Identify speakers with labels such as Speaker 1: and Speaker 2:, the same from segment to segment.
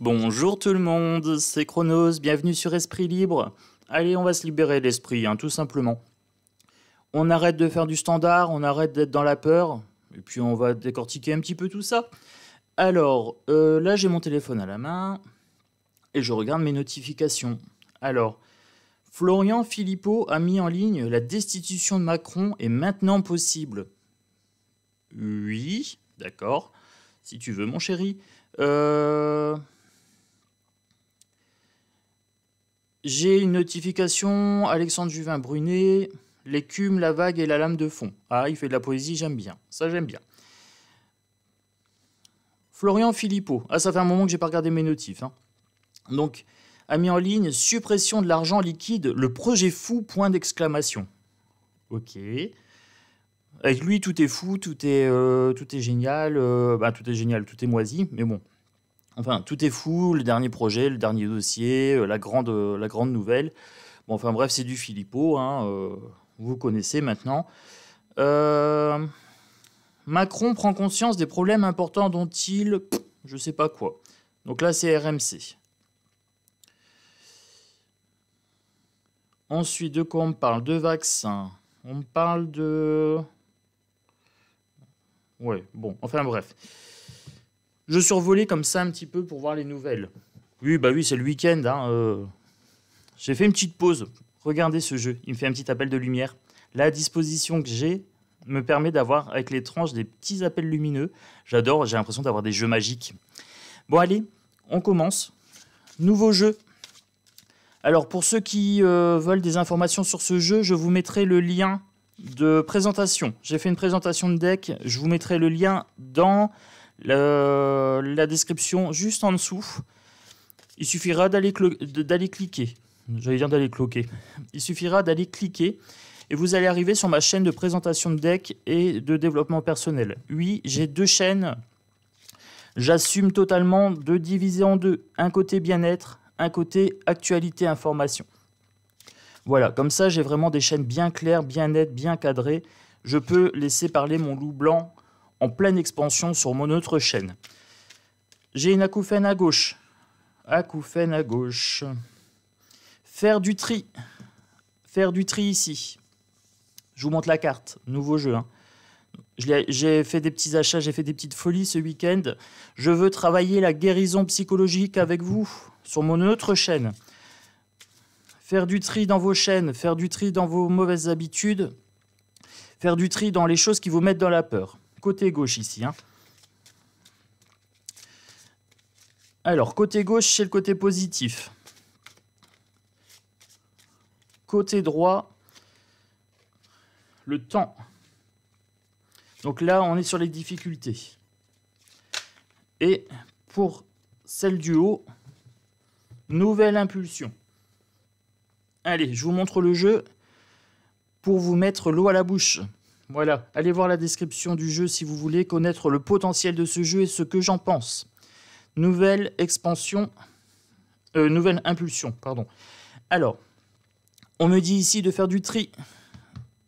Speaker 1: Bonjour tout le monde, c'est Chronos, bienvenue sur Esprit Libre. Allez, on va se libérer l'esprit, tout simplement. On arrête de faire du standard, on arrête d'être dans la peur, et puis on va décortiquer un petit peu tout ça. Alors, là j'ai mon téléphone à la main, et je regarde mes notifications. Alors, Florian Philippot a mis en ligne la destitution de Macron est maintenant possible. Oui, d'accord, si tu veux mon chéri. J'ai une notification, Alexandre Juvin-Brunet, l'écume, la vague et la lame de fond. Ah, il fait de la poésie, j'aime bien. Ça, j'aime bien. Florian Philippot. Ah, ça fait un moment que j'ai pas regardé mes notifs. Donc, a mis en ligne suppression de l'argent liquide, le projet fou, point d'exclamation. Ok. Avec lui, tout est fou, tout est génial. Tout est génial, tout est moisi, mais bon. Enfin, tout est fou, le dernier projet, le dernier dossier, la grande nouvelle. Bon, enfin bref, c'est du Philippot, vous connaissez maintenant. Macron prend conscience des problèmes importants dont il... je sais pas quoi. Donc là, c'est RMC. Ensuite, de quoi on parle? De vaccins. On parle de... Ouais, bon, enfin bref. Je survolais comme ça un petit peu pour voir les nouvelles. Oui, c'est le week-end. J'ai fait une petite pause. Regardez ce jeu. Il me fait un petit appel de lumière. La disposition que j'ai me permet d'avoir, avec les tranches, des petits appels lumineux. J'adore, j'ai l'impression d'avoir des jeux magiques. Bon, allez, on commence. Nouveau jeu. Alors, pour ceux qui veulent des informations sur ce jeu, je vous mettrai le lien de présentation. J'ai fait une présentation de deck. Je vous mettrai le lien dans... la description juste en dessous. Il suffira d'aller cliquer. J'allais dire d'aller cloquer. Il suffira d'aller cliquer et vous allez arriver sur ma chaîne de présentation de deck et de développement personnel. Oui, j'ai deux chaînes. J'assume totalement de diviser en deux. Un côté bien-être, un côté actualité information. Voilà, comme ça j'ai vraiment des chaînes bien claires, bien nettes, bien cadrées. Je peux laisser parler mon loup blanc en pleine expansion sur mon autre chaîne. J'ai une acouphène à gauche. Acouphène à gauche. Faire du tri. Faire du tri ici. Je vous montre la carte. Nouveau jeu. J'ai fait des petits achats, j'ai fait des petites folies ce week-end. Je veux travailler la guérison psychologique avec vous sur mon autre chaîne. Faire du tri dans vos chaînes. Faire du tri dans vos mauvaises habitudes. Faire du tri dans les choses qui vous mettent dans la peur. Côté gauche ici. Alors, côté gauche, c'est le côté positif. Côté droit, le temps. Donc là, on est sur les difficultés. Et pour celle du haut, nouvelle impulsion. Allez, je vous montre le jeu pour vous mettre l'eau à la bouche. Voilà, allez voir la description du jeu si vous voulez connaître le potentiel de ce jeu et ce que j'en pense. Nouvelle expansion, nouvelle impulsion, pardon. Alors, on me dit ici de faire du tri.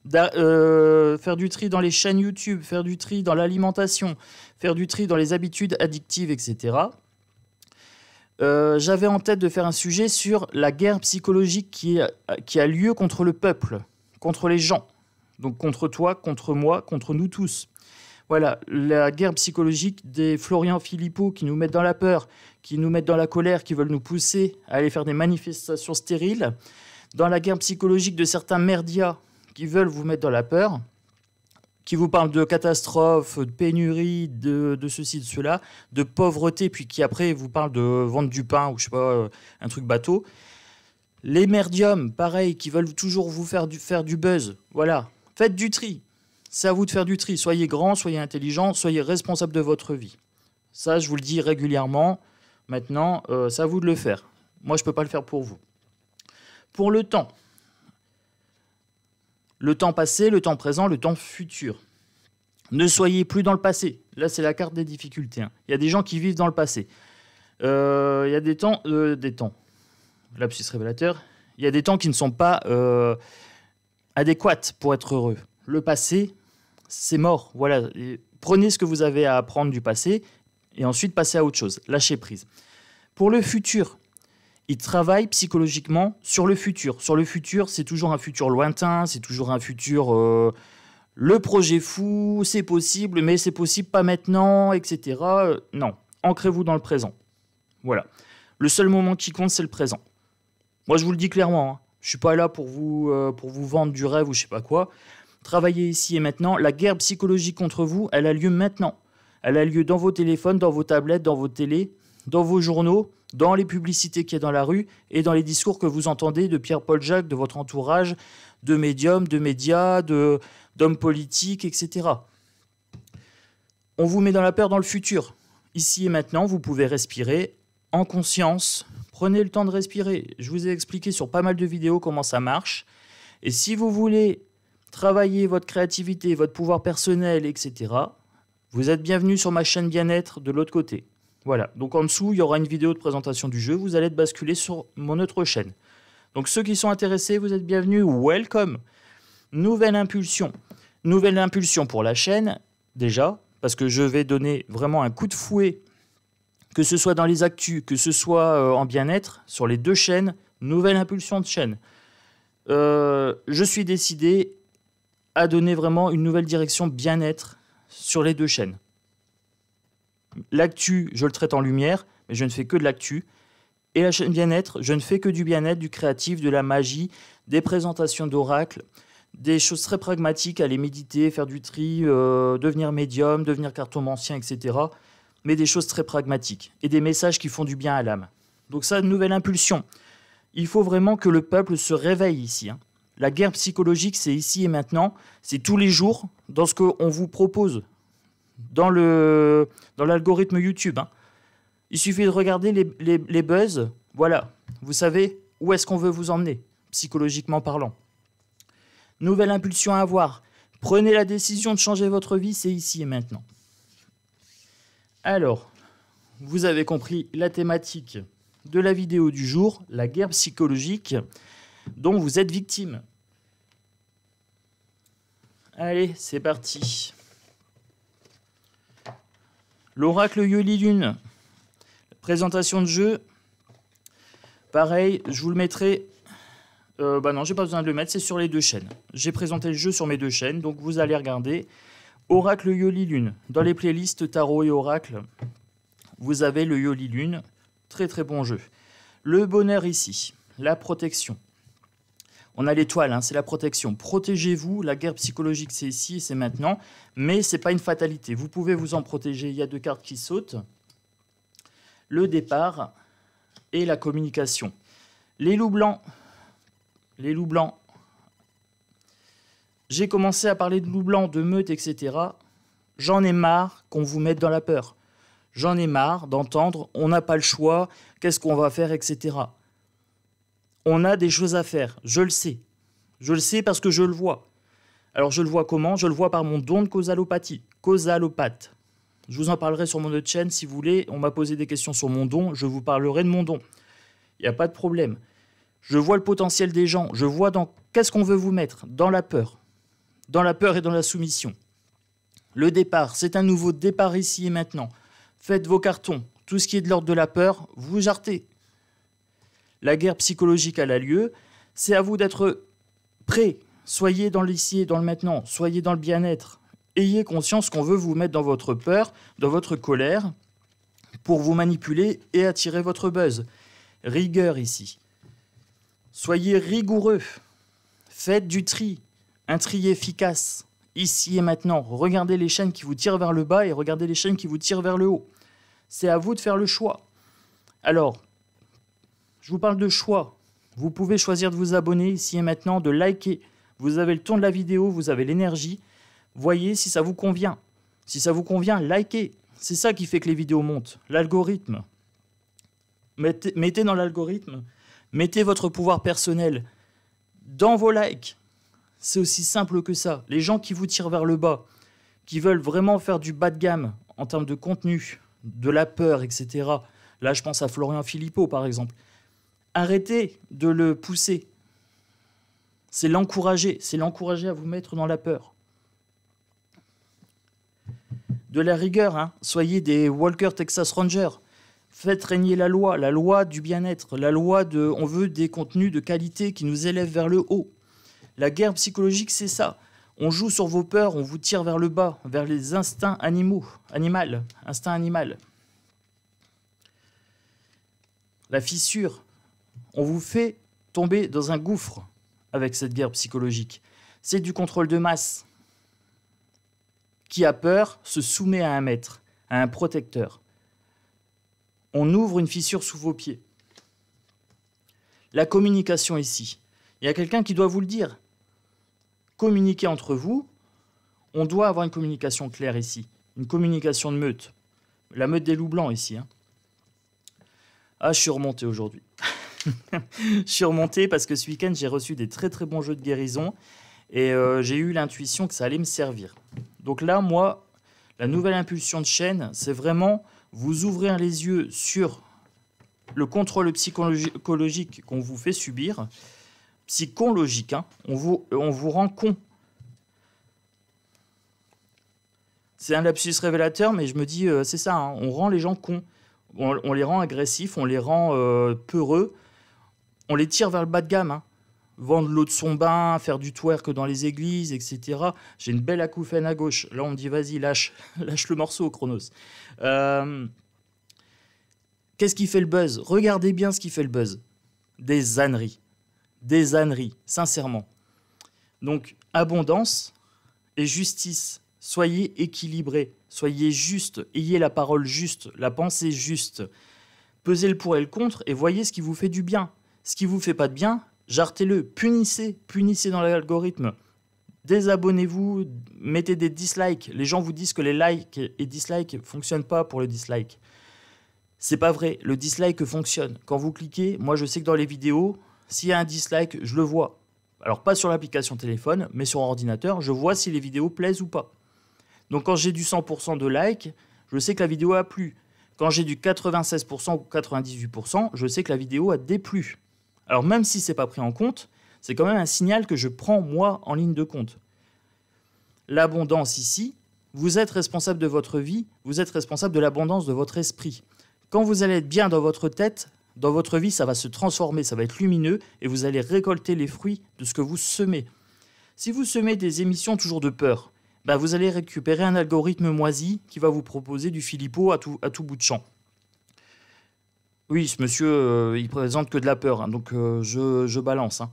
Speaker 1: Faire du tri dans les chaînes YouTube, faire du tri dans l'alimentation, faire du tri dans les habitudes addictives, etc. J'avais en tête de faire un sujet sur la guerre psychologique qui a lieu contre le peuple, contre les gens. Donc contre toi, contre moi, contre nous tous. Voilà, la guerre psychologique des Florian Philippot qui nous mettent dans la peur, qui nous mettent dans la colère, qui veulent nous pousser à aller faire des manifestations stériles. Dans la guerre psychologique de certains merdias qui veulent vous mettre dans la peur, qui vous parlent de catastrophes, de pénurie, de ceci, de cela, de pauvreté, puis qui après vous parlent de vendre du pain ou je sais pas, un truc bateau. Les merdiums, pareil, qui veulent toujours vous faire du buzz. Voilà. Faites du tri. C'est à vous de faire du tri. Soyez grand, soyez intelligent, soyez responsable de votre vie. Ça, je vous le dis régulièrement. Maintenant, c'est à vous de le faire. Moi, je ne peux pas le faire pour vous. Pour le temps. Le temps passé, le temps présent, le temps futur. Ne soyez plus dans le passé. Là, c'est la carte des difficultés. Il y a des gens qui vivent dans le passé. Il y a des temps... Lapsus révélateur. Il y a des temps qui ne sont pas adéquates pour être heureux. Le passé, c'est mort. Voilà. Et prenez ce que vous avez à apprendre du passé et ensuite passez à autre chose. Lâchez prise. Pour le futur, ils travaillent psychologiquement sur le futur. Sur le futur, c'est toujours un futur lointain, c'est toujours un futur... le projet fou, c'est possible, mais c'est possible pas maintenant, etc. Non, ancrez-vous dans le présent. Voilà. Le seul moment qui compte, c'est le présent. Moi, je vous le dis clairement, hein. Je ne suis pas là pour vous vendre du rêve ou je sais pas quoi. Travaillez ici et maintenant. La guerre psychologique contre vous, elle a lieu maintenant. Elle a lieu dans vos téléphones, dans vos tablettes, dans vos télés, dans vos journaux, dans les publicités qu'il y a dans la rue et dans les discours que vous entendez de Pierre-Paul Jacques, de votre entourage, de médiums, de médias, d'hommes politiques, etc. On vous met dans la peur dans le futur. Ici et maintenant, vous pouvez respirer en conscience. Prenez le temps de respirer. Je vous ai expliqué sur pas mal de vidéos comment ça marche. Et si vous voulez travailler votre créativité, votre pouvoir personnel, etc., vous êtes bienvenus sur ma chaîne bien-être de l'autre côté. Voilà. Donc en dessous, il y aura une vidéo de présentation du jeu. Vous allez être basculé sur mon autre chaîne. Donc ceux qui sont intéressés, vous êtes bienvenus. Welcome. Nouvelle impulsion. Nouvelle impulsion pour la chaîne, déjà, parce que je vais donner vraiment un coup de fouet, que ce soit dans les actus, que ce soit en bien-être, sur les deux chaînes, nouvelle impulsion de chaîne. Je suis décidé à donner vraiment une nouvelle direction bien-être sur les deux chaînes. L'actu, je le traite en lumière, mais je ne fais que de l'actu. Et la chaîne bien-être, je ne fais que du bien-être, du créatif, de la magie, des présentations d'oracles, des choses très pragmatiques, aller méditer, faire du tri, devenir médium, devenir cartomancien, etc. Mais des choses très pragmatiques et des messages qui font du bien à l'âme. Donc ça, une nouvelle impulsion. Il faut vraiment que le peuple se réveille ici, hein. La guerre psychologique, c'est ici et maintenant. C'est tous les jours dans ce qu'on vous propose dans l'algorithme YouTube, hein. Il suffit de regarder les buzz. Voilà, vous savez où est-ce qu'on veut vous emmener, psychologiquement parlant. Nouvelle impulsion à avoir. Prenez la décision de changer votre vie, c'est ici et maintenant. Alors, vous avez compris la thématique de la vidéo du jour, la guerre psychologique dont vous êtes victime. Allez, c'est parti. L'oracle Yoli-Lune. Présentation de jeu. Pareil, je vous le mettrai... non, j'ai pas besoin de le mettre, c'est sur les deux chaînes. J'ai présenté le jeu sur mes deux chaînes, donc vous allez regarder. Oracle Yoli-Lune. Dans les playlists Tarot et Oracle, vous avez le Yoli-Lune. Très très bon jeu. Le bonheur ici, la protection. On a l'étoile, hein, c'est la protection. Protégez-vous, la guerre psychologique c'est ici, c'est maintenant, mais c'est pas une fatalité. Vous pouvez vous en protéger, il y a deux cartes qui sautent. Le départ et la communication. Les loups blancs. Les loups blancs. J'ai commencé à parler de loups blancs, de meutes, etc. J'en ai marre qu'on vous mette dans la peur. J'en ai marre d'entendre on n'a pas le choix, qu'est-ce qu'on va faire, etc. On a des choses à faire, je le sais. Je le sais parce que je le vois. Alors je le vois comment? Je le vois par mon don de causalopathie. Causalopathe. Je vous en parlerai sur mon autre chaîne si vous voulez. On m'a posé des questions sur mon don, je vous parlerai de mon don. Il n'y a pas de problème. Je vois le potentiel des gens. Je vois dans qu'est-ce qu'on veut vous mettre? Dans la peur. Dans la peur et dans la soumission. Le départ, c'est un nouveau départ ici et maintenant. Faites vos cartons. Tout ce qui est de l'ordre de la peur, vous jartez. La guerre psychologique a lieu. C'est à vous d'être prêts. Soyez dans l'ici et dans le maintenant. Soyez dans le bien-être. Ayez conscience qu'on veut vous mettre dans votre peur, dans votre colère, pour vous manipuler et attirer votre buzz. Rigueur ici. Soyez rigoureux. Faites du tri. Un tri efficace. Ici et maintenant. Regardez les chaînes qui vous tirent vers le bas et regardez les chaînes qui vous tirent vers le haut. C'est à vous de faire le choix. Alors, je vous parle de choix. Vous pouvez choisir de vous abonner ici et maintenant, de liker. Vous avez le ton de la vidéo, vous avez l'énergie. Voyez si ça vous convient. Si ça vous convient, likez. C'est ça qui fait que les vidéos montent. L'algorithme. Mettez dans l'algorithme, mettez votre pouvoir personnel dans vos likes. C'est aussi simple que ça. Les gens qui vous tirent vers le bas, qui veulent vraiment faire du bas de gamme en termes de contenu, de la peur, etc. Là, je pense à Florian Philippot, par exemple. Arrêtez de le pousser. C'est l'encourager à vous mettre dans la peur. De la rigueur, hein. Soyez des Walker Texas Rangers. Faites régner la loi du bien-être, la loi de... On veut des contenus de qualité qui nous élèvent vers le haut. La guerre psychologique, c'est ça. On joue sur vos peurs, on vous tire vers le bas, vers les instincts instinct animal. La fissure, on vous fait tomber dans un gouffre avec cette guerre psychologique. C'est du contrôle de masse. Qui a peur se soumet à un maître, à un protecteur. On ouvre une fissure sous vos pieds. La communication ici. Il y a quelqu'un qui doit vous le dire. Communiquer entre vous, on doit avoir une communication claire ici. Une communication de meute. La meute des loups blancs ici. Hein. Ah, je suis remonté aujourd'hui. Je suis remonté parce que ce week-end, j'ai reçu des très très bons jeux de guérison et j'ai eu l'intuition que ça allait me servir. Donc là, moi, la nouvelle impulsion de chaîne, c'est vraiment vous ouvrir les yeux sur le contrôle psychologique qu'on vous fait subir. Psychologique, hein. On vous rend con. C'est un lapsus révélateur, mais je me dis, c'est ça, hein, on rend les gens cons. On les rend agressifs, on les rend peureux, on les tire vers le bas de gamme. Hein. Vendre l'eau de son bain, faire du twerk dans les églises, etc. J'ai une belle acouphène à gauche. Là, on me dit, vas-y, lâche le morceau, Chronos. Qu'est-ce qui fait le buzz? Regardez bien ce qui fait le buzz. Des âneries. Des âneries, sincèrement. Donc, abondance et justice. Soyez équilibrés, soyez justes, ayez la parole juste, la pensée juste. Pesez le pour et le contre et voyez ce qui vous fait du bien. Ce qui vous fait pas de bien, jartez-le, punissez dans l'algorithme. Désabonnez-vous, mettez des dislikes. Les gens vous disent que les likes et dislikes ne fonctionnent pas pour le dislike. C'est pas vrai, le dislike fonctionne. Quand vous cliquez, moi je sais que dans les vidéos, s'il y a un dislike, je le vois. Alors pas sur l'application téléphone, mais sur ordinateur, je vois si les vidéos plaisent ou pas. Donc quand j'ai du 100% de likes, je sais que la vidéo a plu. Quand j'ai du 96% ou 98%, je sais que la vidéo a déplu. Alors même si ce n'est pas pris en compte, c'est quand même un signal que je prends moi en ligne de compte. L'abondance ici, vous êtes responsable de votre vie, vous êtes responsable de l'abondance de votre esprit. Quand vous allez être bien dans votre tête, dans votre vie, ça va se transformer, ça va être lumineux et vous allez récolter les fruits de ce que vous semez. Si vous semez des émissions toujours de peur, ben vous allez récupérer un algorithme moisi qui va vous proposer du Philippot à tout bout de champ. Oui, ce monsieur, il présente que de la peur, hein, donc je balance. Hein.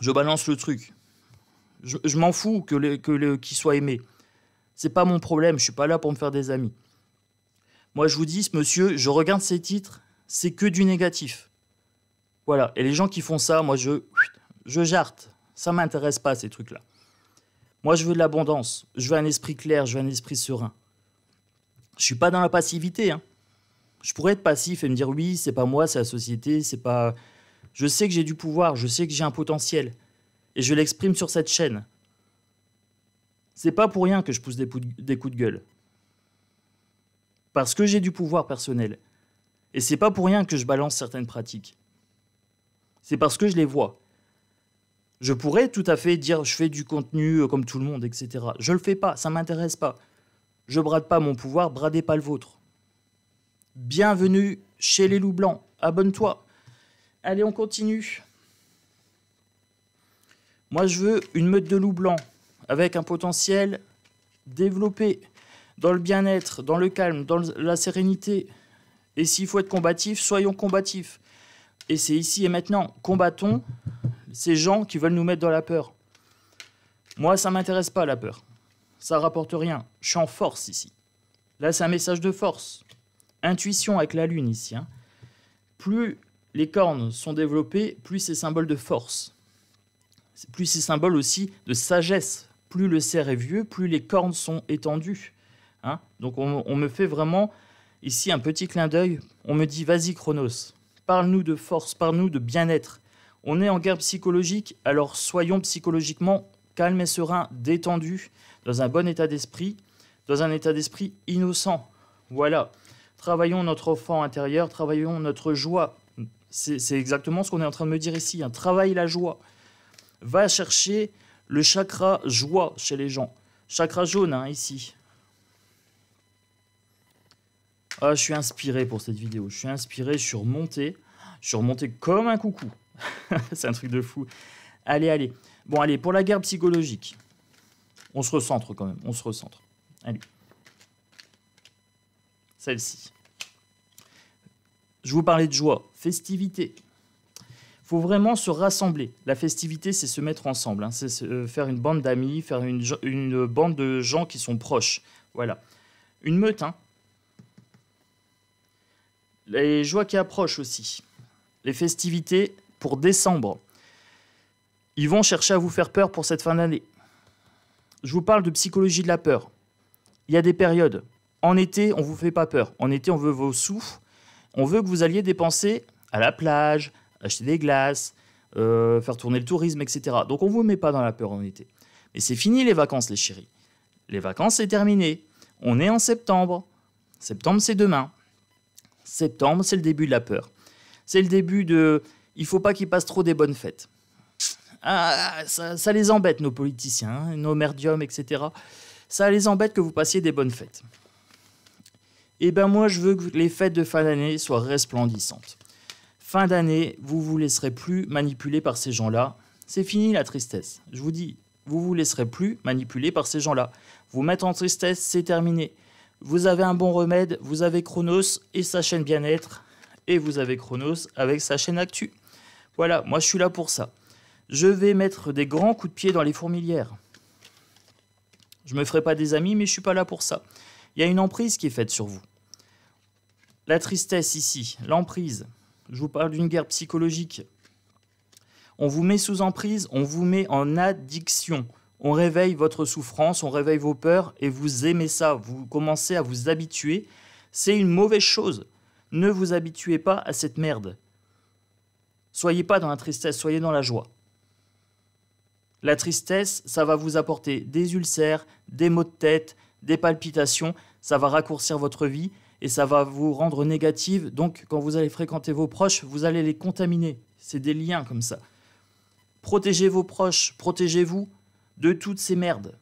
Speaker 1: Je balance le truc. Je m'en fous qu'il soit aimé. C'est pas mon problème, je suis pas là pour me faire des amis. Moi, je vous dis, ce monsieur, je regarde ses titres, c'est que du négatif. Voilà, et les gens qui font ça, moi, je jarte. Ça m'intéresse pas, ces trucs-là. Moi, je veux de l'abondance. Je veux un esprit clair, je veux un esprit serein. Je suis pas dans la passivité. Hein. Je pourrais être passif et me dire oui, c'est pas moi, c'est la société, c'est pas. Je sais que j'ai du pouvoir, je sais que j'ai un potentiel, et je l'exprime sur cette chaîne. C'est pas pour rien que je pousse des coups de gueule, parce que j'ai du pouvoir personnel, et c'est pas pour rien que je balance certaines pratiques. C'est parce que je les vois. Je pourrais tout à fait dire je fais du contenu comme tout le monde, etc. Je le fais pas, ça m'intéresse pas. Je brade pas mon pouvoir, bradez pas le vôtre. Bienvenue chez les loups blancs. Abonne-toi. Allez, on continue. Moi, je veux une meute de loups blancs avec un potentiel développé dans le bien-être, dans le calme, dans la sérénité. Et s'il faut être combatif, soyons combatifs. Et c'est ici et maintenant. Combattons ces gens qui veulent nous mettre dans la peur. Moi, ça ne m'intéresse pas, la peur. Ça ne rapporte rien. Je suis en force ici. Là, c'est un message de force. Intuition avec la lune ici. Hein. Plus les cornes sont développées, plus c'est symbole de force. Plus c'est symbole aussi de sagesse. Plus le cerf est vieux, plus les cornes sont étendues. Hein. Donc on me fait vraiment ici un petit clin d'œil. On me dit, vas-y Chronos, parle-nous de force, parle-nous de bien-être. On est en guerre psychologique, alors soyons psychologiquement calmes et sereins, détendus, dans un bon état d'esprit, dans un état d'esprit innocent. Voilà. Travaillons notre enfant intérieur, travaillons notre joie. C'est exactement ce qu'on est en train de me dire ici. Hein. Travaille la joie. Va chercher le chakra joie chez les gens. Chakra jaune, hein, ici. Ah, je suis inspiré pour cette vidéo. Je suis inspiré, je suis remonté. Je suis remonté comme un coucou. C'est un truc de fou. Allez, allez. Bon, allez, pour la guerre psychologique. On se recentre quand même, on se recentre. Allez. Celle-ci. Je vous parlais de joie, festivité. Il faut vraiment se rassembler. La festivité, c'est se mettre ensemble. Hein. C'est faire une bande d'amis, faire une bande de gens qui sont proches. Voilà. Une meute, hein. Les joies qui approchent aussi. Les festivités pour décembre. Ils vont chercher à vous faire peur pour cette fin d'année. Je vous parle de psychologie de la peur. Il y a des périodes. En été, on ne vous fait pas peur. En été, on veut vos sous. On veut que vous alliez dépenser à la plage, acheter des glaces, faire tourner le tourisme, etc. Donc, on ne vous met pas dans la peur en été. Mais c'est fini les vacances, les chéris. Les vacances, c'est terminé. On est en septembre. Septembre, c'est demain. Septembre, c'est le début de la peur. C'est le début de... Il ne faut pas qu'ils passent trop des bonnes fêtes. Ah, ça les embête, nos politiciens, hein, nos merdiums, etc. Ça les embête que vous passiez des bonnes fêtes. Et ben moi, je veux que les fêtes de fin d'année soient resplendissantes. Fin d'année, vous ne vous laisserez plus manipuler par ces gens-là. C'est fini la tristesse. Je vous dis, vous ne vous laisserez plus manipuler par ces gens-là. Vous mettre en tristesse, c'est terminé. Vous avez un bon remède, vous avez Chronos et sa chaîne Bien-être. Et vous avez Chronos avec sa chaîne Actu. Voilà, moi je suis là pour ça. Je vais mettre des grands coups de pied dans les fourmilières. Je ne me ferai pas des amis, mais je ne suis pas là pour ça. Il y a une emprise qui est faite sur vous. La tristesse ici, l'emprise. Je vous parle d'une guerre psychologique. On vous met sous emprise, on vous met en addiction. On réveille votre souffrance, on réveille vos peurs et vous aimez ça. Vous commencez à vous habituer. C'est une mauvaise chose. Ne vous habituez pas à cette merde. Soyez pas dans la tristesse, soyez dans la joie. La tristesse, ça va vous apporter des ulcères, des maux de tête, des palpitations. Ça va raccourcir votre vie et ça va vous rendre négative. Donc, quand vous allez fréquenter vos proches, vous allez les contaminer. C'est des liens comme ça. Protégez vos proches, protégez-vous de toutes ces merdes.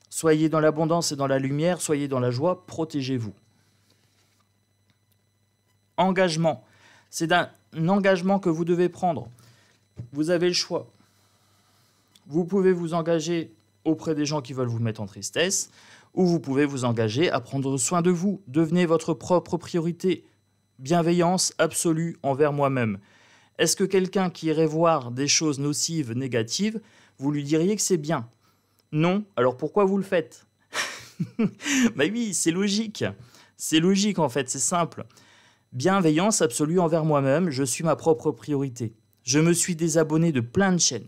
Speaker 1: Soyez dans l'abondance et dans la lumière, soyez dans la joie, protégez-vous. Engagement. C'est un engagement que vous devez prendre. Vous avez le choix. Vous pouvez vous engager auprès des gens qui veulent vous mettre en tristesse, ou vous pouvez vous engager à prendre soin de vous. Devenez votre propre priorité. Bienveillance absolue envers moi-même. Est-ce que quelqu'un qui irait voir des choses nocives, négatives, vous lui diriez que c'est bien? Non. Alors pourquoi vous le faites? Ben oui, c'est logique. C'est logique en fait, c'est simple. Bienveillance absolue envers moi-même, je suis ma propre priorité. Je me suis désabonné de plein de chaînes.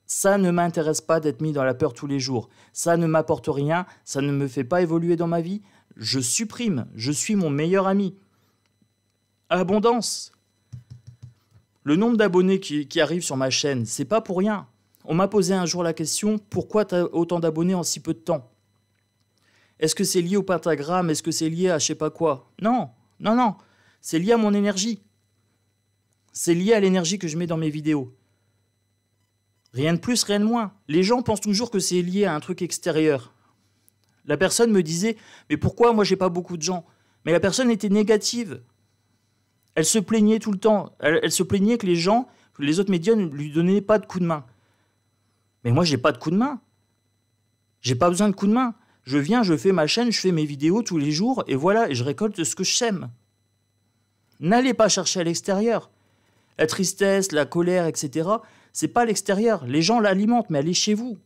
Speaker 1: Ça ne m'intéresse pas d'être mis dans la peur tous les jours. Ça ne m'apporte rien, ça ne me fait pas évoluer dans ma vie. Je supprime, je suis mon meilleur ami. Abondance. Le nombre d'abonnés qui arrivent sur ma chaîne, c'est pas pour rien. On m'a posé un jour la question, pourquoi tu as autant d'abonnés en si peu de temps? Est-ce que c'est lié au pentagramme? Est-ce que c'est lié à je sais pas quoi? Non, non, non. C'est lié à mon énergie. C'est lié à l'énergie que je mets dans mes vidéos. Rien de plus, rien de moins. Les gens pensent toujours que c'est lié à un truc extérieur. La personne me disait, mais pourquoi moi j'ai pas beaucoup de gens? Mais la personne était négative. Elle se plaignait tout le temps. Elle se plaignait que les gens, que les autres médias ne lui donnaient pas de coup de main. Mais moi j'ai pas de coup de main. J'ai pas besoin de coup de main. Je viens, je fais ma chaîne, je fais mes vidéos tous les jours et voilà, et je récolte ce que je sème. N'allez pas chercher à l'extérieur. La tristesse, la colère, etc., c'est pas à l'extérieur. Les gens l'alimentent, mais elle est chez vous.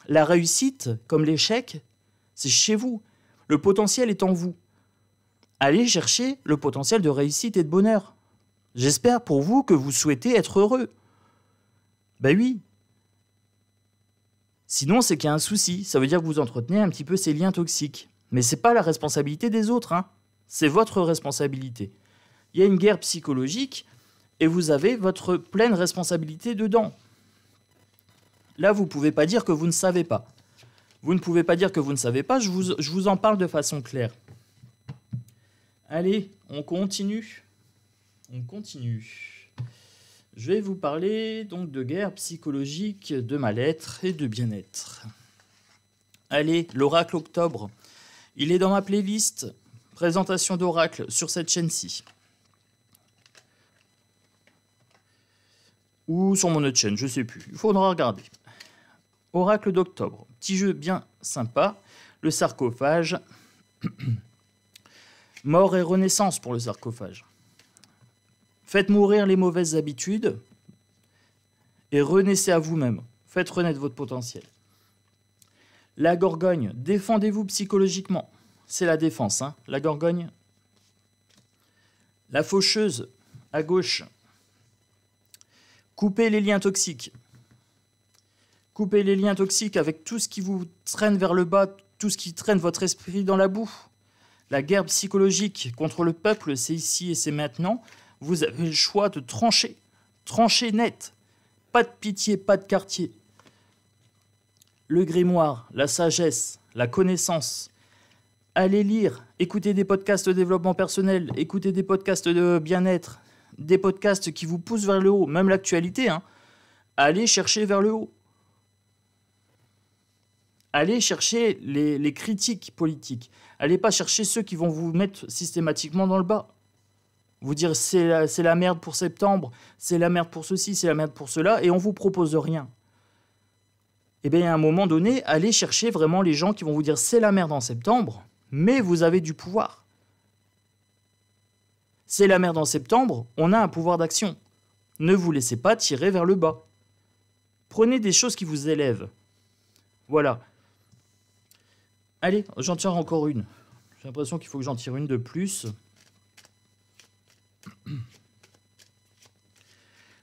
Speaker 1: La réussite, comme l'échec, c'est chez vous. Le potentiel est en vous. Allez chercher le potentiel de réussite et de bonheur. J'espère pour vous que vous souhaitez être heureux. Ben oui. Sinon, c'est qu'il y a un souci. Ça veut dire que vous entretenez un petit peu ces liens toxiques. Mais c'est pas la responsabilité des autres, hein. C'est votre responsabilité. Il y a une guerre psychologique et vous avez votre pleine responsabilité dedans. Là, vous ne pouvez pas dire que vous ne savez pas. Vous ne pouvez pas dire que vous ne savez pas, je vous en parle de façon claire. Allez, on continue. On continue. Je vais vous parler donc de guerre psychologique, de mal-être et de bien-être. Allez, l'oracle octobre. Il est dans ma playlist. présentation d'oracle sur cette chaîne-ci. Ou sur mon autre chaîne, je sais plus. Il faudra regarder. Oracle d'octobre. Petit jeu bien sympa. Le sarcophage. Mort et renaissance pour le sarcophage. Faites mourir les mauvaises habitudes et renaissez à vous-même. Faites renaître votre potentiel. La Gorgogne. Défendez-vous psychologiquement. C'est la défense, hein. La Gorgogne. La Faucheuse, à gauche. Coupez les liens toxiques. Coupez les liens toxiques avec tout ce qui vous traîne vers le bas, tout ce qui traîne votre esprit dans la boue. La guerre psychologique contre le peuple, c'est ici et c'est maintenant. Vous avez le choix de trancher. Trancher net. Pas de pitié, pas de quartier. Le grimoire, la sagesse, la connaissance. Allez lire, écoutez des podcasts de développement personnel, écoutez des podcasts de bien-être, des podcasts qui vous poussent vers le haut, même l'actualité, hein. Allez chercher vers le haut. Allez chercher les critiques politiques. Allez pas chercher ceux qui vont vous mettre systématiquement dans le bas. Vous dire c'est la merde pour septembre, c'est la merde pour ceci, c'est la merde pour cela, et on vous propose rien. Eh bien, à un moment donné, allez chercher vraiment les gens qui vont vous dire c'est la merde en septembre, mais vous avez du pouvoir. C'est la merde en septembre, on a un pouvoir d'action. Ne vous laissez pas tirer vers le bas. Prenez des choses qui vous élèvent. Voilà. Allez, j'en tire encore une. J'ai l'impression qu'il faut que j'en tire une de plus.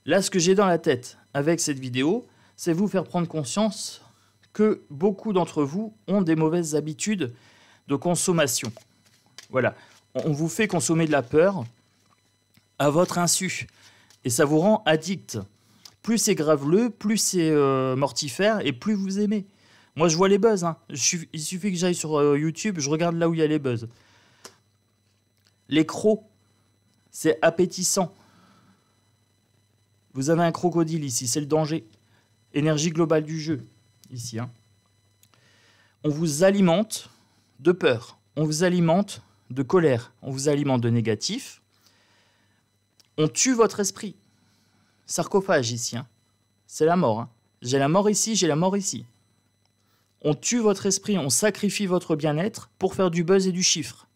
Speaker 1: Là, ce que j'ai dans la tête avec cette vidéo, c'est vous faire prendre conscience que beaucoup d'entre vous ont des mauvaises habitudes de consommation. Voilà. On vous fait consommer de la peur à votre insu. Et ça vous rend addict. Plus c'est graveleux, plus c'est mortifère et plus vous aimez. Moi, je vois les buzz. Hein. Il suffit que j'aille sur YouTube, je regarde là où il y a les buzz. Les crocs, c'est appétissant. Vous avez un crocodile ici, c'est le danger. Énergie globale du jeu, ici. Hein. On vous alimente de peur. On vous alimente de colère. On vous alimente de négatif. On tue votre esprit. Sarcophage ici. Hein. C'est la mort. Hein. J'ai la mort ici, j'ai la mort ici. On tue votre esprit, on sacrifie votre bien-être pour faire du buzz et du chiffre.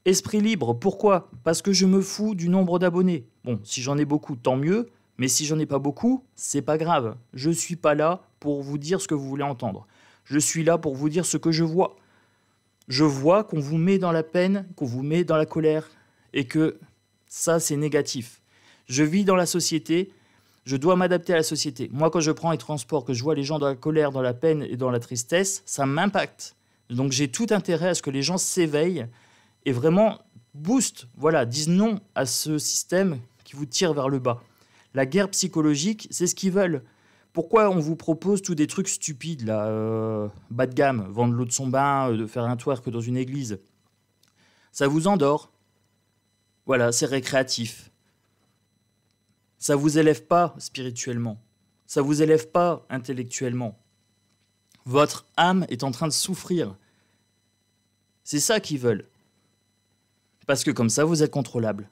Speaker 1: Esprit libre, pourquoi? Parce que je me fous du nombre d'abonnés. Bon, si j'en ai beaucoup, tant mieux, mais si j'en ai pas beaucoup, c'est pas grave. Je suis pas là pour vous dire ce que vous voulez entendre. Je suis là pour vous dire ce que je vois. Je vois qu'on vous met dans la peine, qu'on vous met dans la colère, et que ça, c'est négatif. Je vis dans la société, je dois m'adapter à la société. Moi, quand je prends les transports, que je vois les gens dans la colère, dans la peine et dans la tristesse, ça m'impacte. Donc j'ai tout intérêt à ce que les gens s'éveillent et vraiment boostent, voilà, disent non à ce système qui vous tire vers le bas. La guerre psychologique, c'est ce qu'ils veulent. Pourquoi on vous propose tous des trucs stupides, là, bas de gamme, vendre l'eau de son bain, de faire un twerk dans une église? Ça vous endort. Voilà, c'est récréatif. Ça ne vous élève pas spirituellement. Ça ne vous élève pas intellectuellement. Votre âme est en train de souffrir. C'est ça qu'ils veulent. Parce que comme ça, vous êtes contrôlable.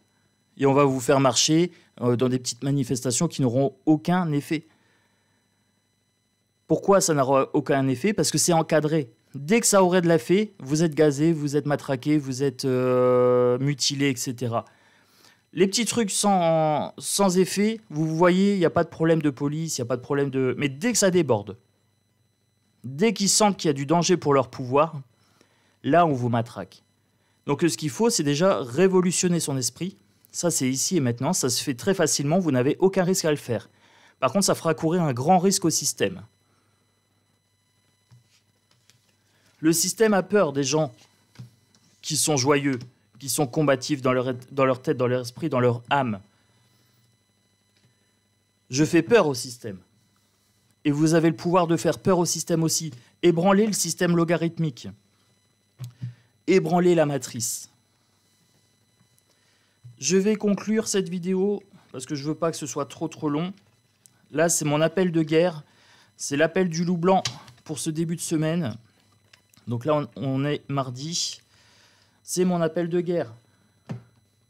Speaker 1: Et on va vous faire marcher dans des petites manifestations qui n'auront aucun effet. Pourquoi ça n'aura aucun effet? Parce que c'est encadré. Dès que ça aurait de l'effet, vous êtes gazé, vous êtes matraqué, vous êtes mutilé, etc. Les petits trucs sans effet, vous voyez, il n'y a pas de problème de police, il n'y a pas de problème de... Mais dès que ça déborde, dès qu'ils sentent qu'il y a du danger pour leur pouvoir, là, on vous matraque. Donc ce qu'il faut, c'est déjà révolutionner son esprit. Ça, c'est ici et maintenant, ça se fait très facilement, vous n'avez aucun risque à le faire. Par contre, ça fera courir un grand risque au système. Le système a peur des gens qui sont joyeux, qui sont combatifs dans leur tête, dans leur esprit, dans leur âme. Je fais peur au système. Et vous avez le pouvoir de faire peur au système aussi. Ébranler le système logarithmique. Ébranler la matrice. Je vais conclure cette vidéo, parce que je ne veux pas que ce soit trop long. Là, c'est mon appel de guerre. C'est l'appel du loup blanc pour ce début de semaine. Donc là, on est mardi. C'est mon appel de guerre.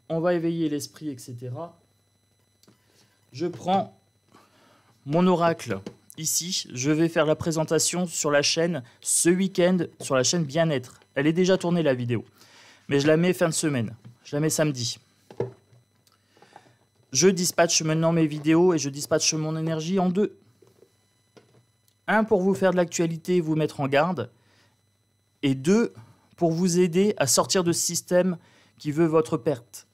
Speaker 1: On va éveiller l'esprit, etc. Je prends mon oracle ici. Je vais faire la présentation sur la chaîne ce week-end, sur la chaîne Bien-être. Elle est déjà tournée, la vidéo. Mais je la mets fin de semaine. Je la mets samedi. Je dispatche maintenant mes vidéos et je dispatche mon énergie en 2. Un pour vous faire de l'actualité, vous mettre en garde. Et 2 pour vous aider à sortir de ce système qui veut votre perte.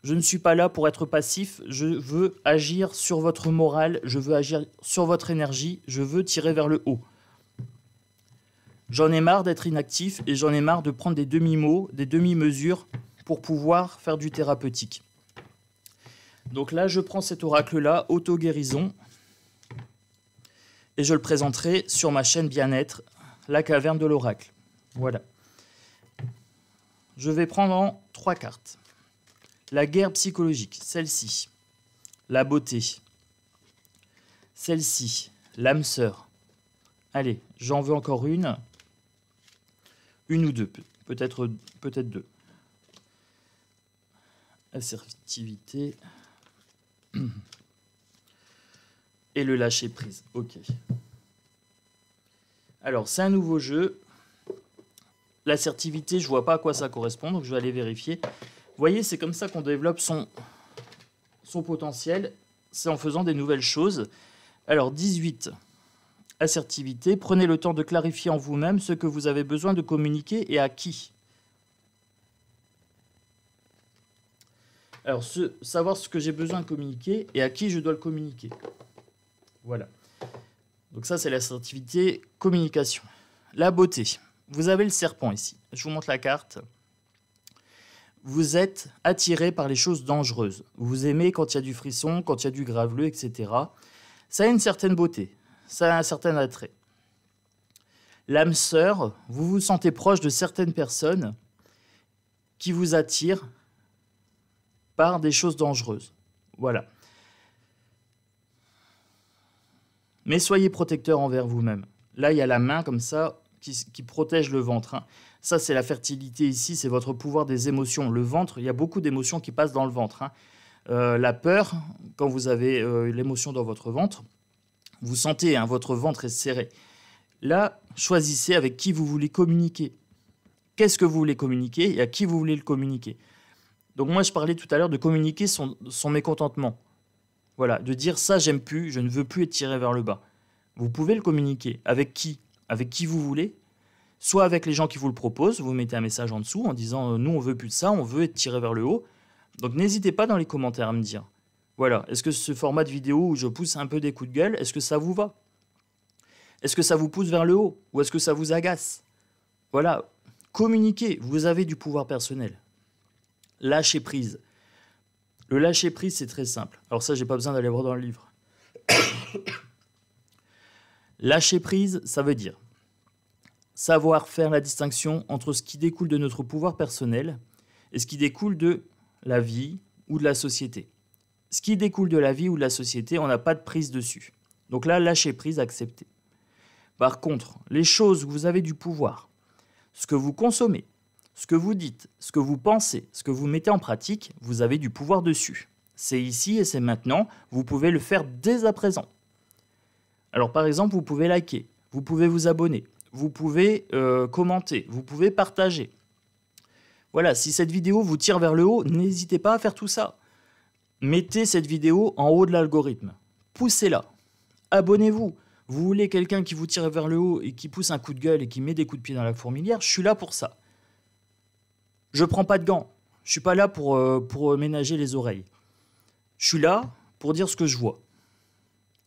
Speaker 1: Je ne suis pas là pour être passif, je veux agir sur votre morale, je veux agir sur votre énergie, je veux tirer vers le haut. J'en ai marre d'être inactif et j'en ai marre de prendre des demi-mots, des demi-mesures pour pouvoir faire du thérapeutique. Donc là, je prends cet oracle-là, auto-guérison, et je le présenterai sur ma chaîne Bien-être, la caverne de l'oracle. Voilà. Je vais prendre en 3 cartes. La guerre psychologique, celle-ci. La beauté. Celle-ci, l'âme sœur. Allez, j'en veux encore une. Une ou deux, peut-être 2. Assertivité. Et le lâcher prise. Ok. Alors, c'est un nouveau jeu. L'assertivité, je ne vois pas à quoi ça correspond, donc je vais aller vérifier. Vous voyez, c'est comme ça qu'on développe son potentiel. C'est en faisant des nouvelles choses. Alors, 18. Assertivité. Prenez le temps de clarifier en vous-même ce que vous avez besoin de communiquer et à qui. Alors, savoir ce que j'ai besoin de communiquer et à qui je dois le communiquer. Voilà. Donc ça, c'est l'assertivité, communication. La beauté. Vous avez le serpent ici. Je vous montre la carte. Vous êtes attiré par les choses dangereuses. Vous aimez quand il y a du frisson, quand il y a du graveleux, etc. Ça a une certaine beauté. Ça a un certain attrait. L'âme sœur, vous vous sentez proche de certaines personnes qui vous attirent par des choses dangereuses. Voilà. Mais soyez protecteur envers vous-même. Là, il y a la main comme ça qui protège le ventre. Hein. Ça, c'est la fertilité ici, c'est votre pouvoir des émotions. Le ventre, il y a beaucoup d'émotions qui passent dans le ventre. Hein. La peur, quand vous avez l'émotion dans votre ventre, vous sentez, hein, votre ventre est serré. Là, choisissez avec qui vous voulez communiquer. Qu'est-ce que vous voulez communiquer et à qui vous voulez le communiquer. Donc moi, je parlais tout à l'heure de communiquer son mécontentement. Voilà, de dire ça, j'aime plus, je ne veux plus être tiré vers le bas. Vous pouvez le communiquer. Avec qui? Avec qui vous voulez. Soit avec les gens qui vous le proposent, vous mettez un message en dessous en disant nous, on veut plus de ça, on veut être tiré vers le haut. Donc n'hésitez pas dans les commentaires à me dire. Voilà, est-ce que ce format de vidéo où je pousse un peu des coups de gueule, est-ce que ça vous va? Est-ce que ça vous pousse vers le haut? Ou est-ce que ça vous agace? Voilà, communiquez, vous avez du pouvoir personnel. Lâcher prise. Le lâcher prise, c'est très simple. Alors ça, j'ai pas besoin d'aller voir dans le livre. Lâcher prise, ça veut dire savoir faire la distinction entre ce qui découle de notre pouvoir personnel et ce qui découle de la vie ou de la société. Ce qui découle de la vie ou de la société, on n'a pas de prise dessus. Donc là, lâcher prise, accepter. Par contre, les choses où vous avez du pouvoir, ce que vous consommez, ce que vous dites, ce que vous pensez, ce que vous mettez en pratique, vous avez du pouvoir dessus. C'est ici et c'est maintenant, vous pouvez le faire dès à présent. Alors par exemple, vous pouvez liker, vous pouvez vous abonner, vous pouvez commenter, vous pouvez partager. Voilà, si cette vidéo vous tire vers le haut, n'hésitez pas à faire tout ça. Mettez cette vidéo en haut de l'algorithme. Poussez-la. Abonnez-vous. Vous voulez quelqu'un qui vous tire vers le haut et qui pousse un coup de gueule et qui met des coups de pied dans la fourmilière, je suis là pour ça. Je prends pas de gants. Je suis pas là pour ménager les oreilles. Je suis là pour dire ce que je vois.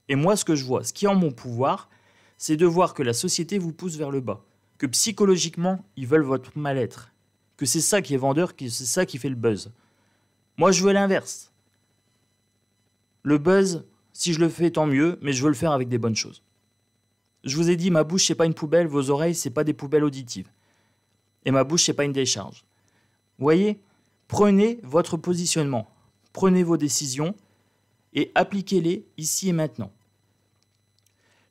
Speaker 1: Et moi, ce que je vois, ce qui est en mon pouvoir, c'est de voir que la société vous pousse vers le bas. Que psychologiquement, ils veulent votre mal-être. Que c'est ça qui est vendeur, que c'est ça qui fait le buzz. Moi, je veux l'inverse. Le buzz, si je le fais, tant mieux, mais je veux le faire avec des bonnes choses. Je vous ai dit, ma bouche, c'est pas une poubelle, vos oreilles, c'est pas des poubelles auditives. Et ma bouche, c'est pas une décharge. Vous voyez, prenez votre positionnement, prenez vos décisions et appliquez-les ici et maintenant.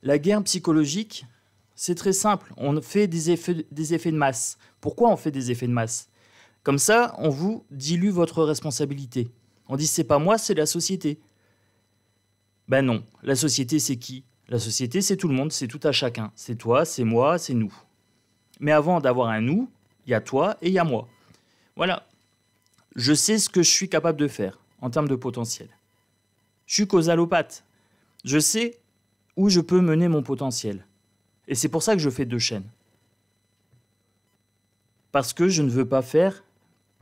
Speaker 1: La guerre psychologique, c'est très simple. On fait des effets de masse. Pourquoi on fait des effets de masse? Comme ça, on vous dilue votre responsabilité. On dit c'est pas moi, c'est la société. Ben non, la société c'est qui? La société c'est tout le monde, c'est tout à chacun. C'est toi, c'est moi, c'est nous. Mais avant d'avoir un nous, il y a toi et il y a moi. Voilà. Je sais ce que je suis capable de faire en termes de potentiel. Je suis causalopathe. Je sais où je peux mener mon potentiel. Et c'est pour ça que je fais 2 chaînes. Parce que je ne veux pas faire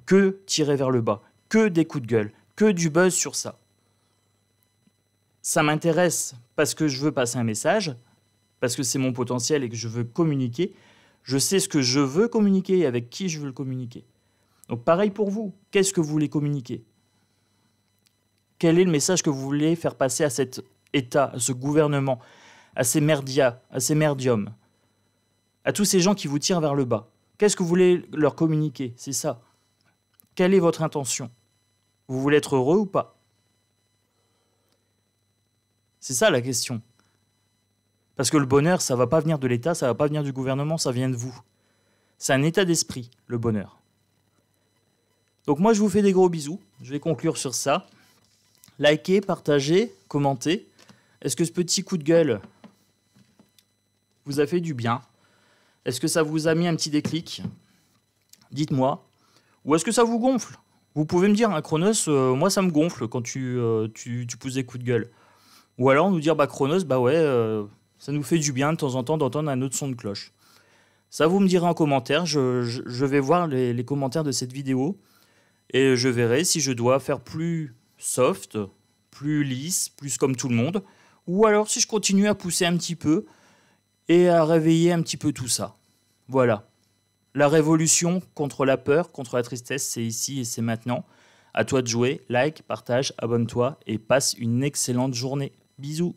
Speaker 1: que tirer vers le bas, que des coups de gueule, que du buzz sur ça. Ça m'intéresse parce que je veux passer un message, parce que c'est mon potentiel et que je veux communiquer. Je sais ce que je veux communiquer et avec qui je veux le communiquer. Donc pareil pour vous, qu'est-ce que vous voulez communiquer? Quel est le message que vous voulez faire passer à cet État, à ce gouvernement, à ces merdias, à ces merdiums, à tous ces gens qui vous tirent vers le bas? Qu'est-ce que vous voulez leur communiquer? C'est ça. Quelle est votre intention? Vous voulez être heureux ou pas? C'est ça la question. Parce que le bonheur, ça ne va pas venir de l'État, ça ne va pas venir du gouvernement, ça vient de vous. C'est un état d'esprit, le bonheur. Donc moi, je vous fais des gros bisous. Je vais conclure sur ça. Likez, partagez, commentez. Est-ce que ce petit coup de gueule vous a fait du bien? Est-ce que ça vous a mis un petit déclic? Dites-moi. Ou est-ce que ça vous gonfle? Vous pouvez me dire, hein, Chronos, moi ça me gonfle quand tu pousses des coups de gueule. Ou alors nous dire, bah Chronos, bah ouais, ça nous fait du bien de temps en temps d'entendre un autre son de cloche. Ça, vous me direz en commentaire. Je vais voir les commentaires de cette vidéo et je verrai si je dois faire plus soft, plus lisse, plus comme tout le monde, ou alors si je continue à pousser un petit peu et à réveiller un petit peu tout ça. Voilà. La révolution contre la peur, contre la tristesse, c'est ici et c'est maintenant. À toi de jouer. Like, partage, abonne-toi et passe une excellente journée. Bisous.